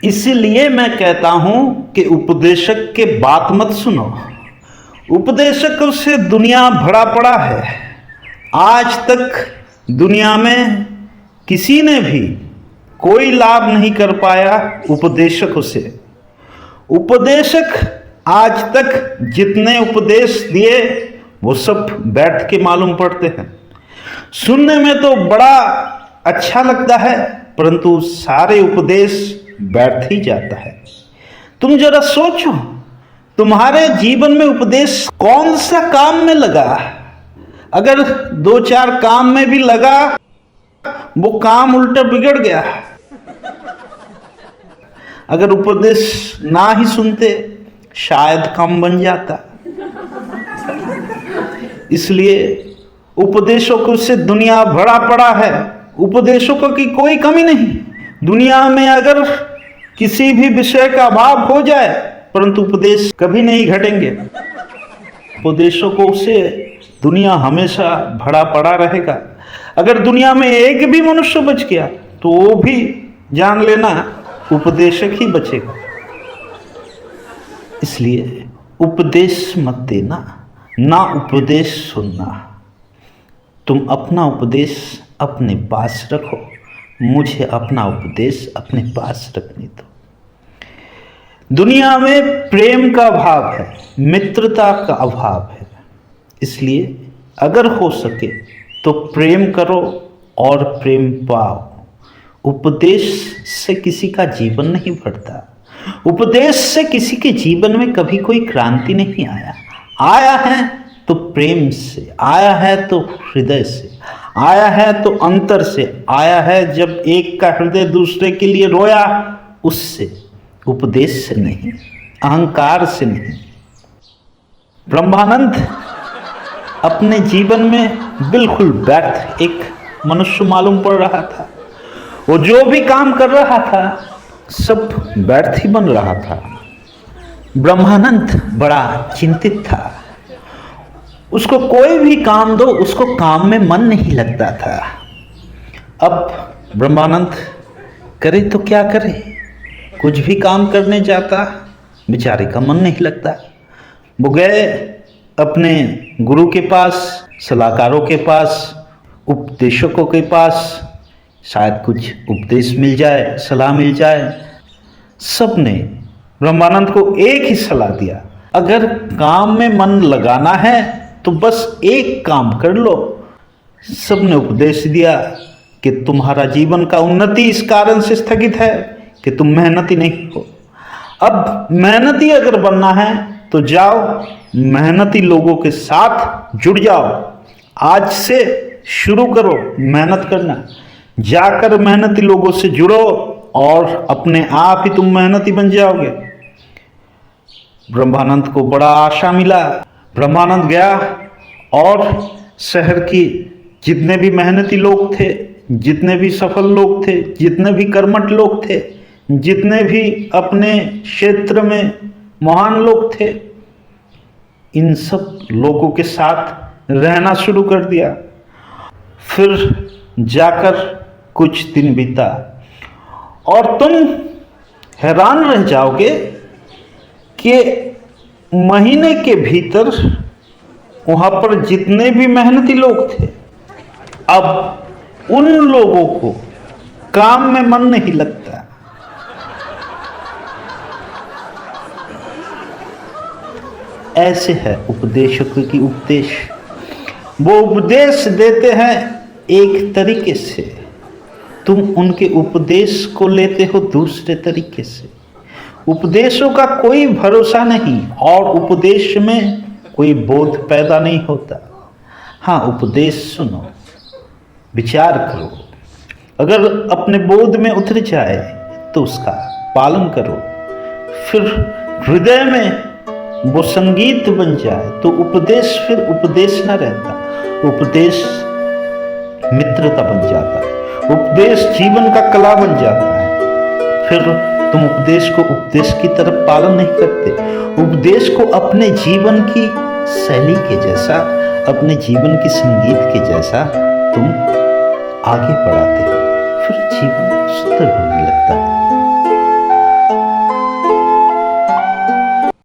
इसलिए मैं कहता हूं कि उपदेशक के बात मत सुनो। उपदेशक से दुनिया भरा पड़ा है। आज तक दुनिया में किसी ने भी कोई लाभ नहीं कर पाया उपदेशक से। उपदेशक आज तक जितने उपदेश दिए वो सब बैठ के मालूम पड़ते हैं। सुनने में तो बड़ा अच्छा लगता है, परंतु सारे उपदेश व्यर्थ ही जाता है। तुम जरा सोचो, तुम्हारे जीवन में उपदेश कौन सा काम में लगा? अगर 2-4 काम में भी लगा, वो काम उल्टा बिगड़ गया। अगर उपदेश ना ही सुनते, शायद काम बन जाता। इसलिए उपदेशों से दुनिया भरा पड़ा है। उपदेशों की कोई कमी नहीं। दुनिया में अगर किसी भी विषय का अभाव हो जाए, परंतु उपदेश कभी नहीं घटेंगे। उपदेशों से दुनिया हमेशा भरा पड़ा रहेगा। अगर दुनिया में एक भी मनुष्य बच गया, तो वो भी जान लेना उपदेशक ही बचेगा। इसलिए उपदेश मत देना, ना उपदेश सुनना। तुम अपना उपदेश अपने पास रखो, मुझे अपना उपदेश अपने पास रखने दो। दुनिया में प्रेम का अभाव है, मित्रता का अभाव है। इसलिए अगर हो सके तो प्रेम करो और प्रेम पाओ। उपदेश से किसी का जीवन नहीं बढ़ता। उपदेश से किसी के जीवन में कभी कोई क्रांति नहीं आया। आया है तो प्रेम से, आया है तो हृदय से, आया है तो अंतर से, आया है जब एक का हृदय दूसरे के लिए रोया, उससे, उपदेश से नहीं, अहंकार से नहीं। ब्रह्मानंद अपने जीवन में बिल्कुल व्यर्थ एक मनुष्य मालूम पड़ रहा था। वो जो भी काम कर रहा था सब व्यर्थ ही बन रहा था। ब्रह्मानंद बड़ा चिंतित था। उसको कोई भी काम दो, उसको काम में मन नहीं लगता था। अब ब्रह्मानंद करे तो क्या करे? कुछ भी काम करने जाता, बेचारे का मन नहीं लगता। वो गए अपने गुरु के पास, सलाहकारों के पास, उपदेशकों के पास, शायद कुछ उपदेश मिल जाए, सलाह मिल जाए। सब ने ब्रह्मानंद को एक ही सलाह दिया, अगर काम में मन लगाना है तो बस एक काम कर लो। सबने उपदेश दिया कि तुम्हारा जीवन का उन्नति इस कारण से स्थगित है कि तुम मेहनती नहीं हो। अब मेहनती अगर बनना है तो जाओ, मेहनती लोगों के साथ जुड़ जाओ। आज से शुरू करो मेहनत करना। जाकर मेहनती लोगों से जुड़ो और अपने आप ही तुम मेहनती बन जाओगे। ब्रह्मानंद को बड़ा आशा मिला। ब्रह्मानंद गया और शहर की जितने भी मेहनती लोग थे, जितने भी सफल लोग थे, जितने भी कर्मठ लोग थे, जितने भी अपने क्षेत्र में महान लोग थे, इन सब लोगों के साथ रहना शुरू कर दिया। फिर जाकर कुछ दिन बीता और तुम हैरान रह जाओगे कि महीने के भीतर वहां पर जितने भी मेहनती लोग थे, अब उन लोगों को काम में मन नहीं लगता। ऐसे है उपदेशकों की उपदेश। वो उपदेश देते हैं एक तरीके से, तुम उनके उपदेश को लेते हो दूसरे तरीके से। उपदेशों का कोई भरोसा नहीं और उपदेश में कोई बोध पैदा नहीं होता। हाँ, उपदेश सुनो, विचार करो, अगर अपने बोध में उतर जाए तो उसका पालन करो। फिर हृदय में वो संगीत बन जाए तो उपदेश फिर उपदेश न रहता, उपदेश मित्रता बन जाता है, उपदेश जीवन का कला बन जाता है। फिर तुम उपदेश को उपदेश की तरफ पालन नहीं करते, उपदेश को अपने जीवन की शैली के जैसा, अपने जीवन की संगीत के जैसा तुम आगे बढ़ाते हो, फिर जीवन सुंदर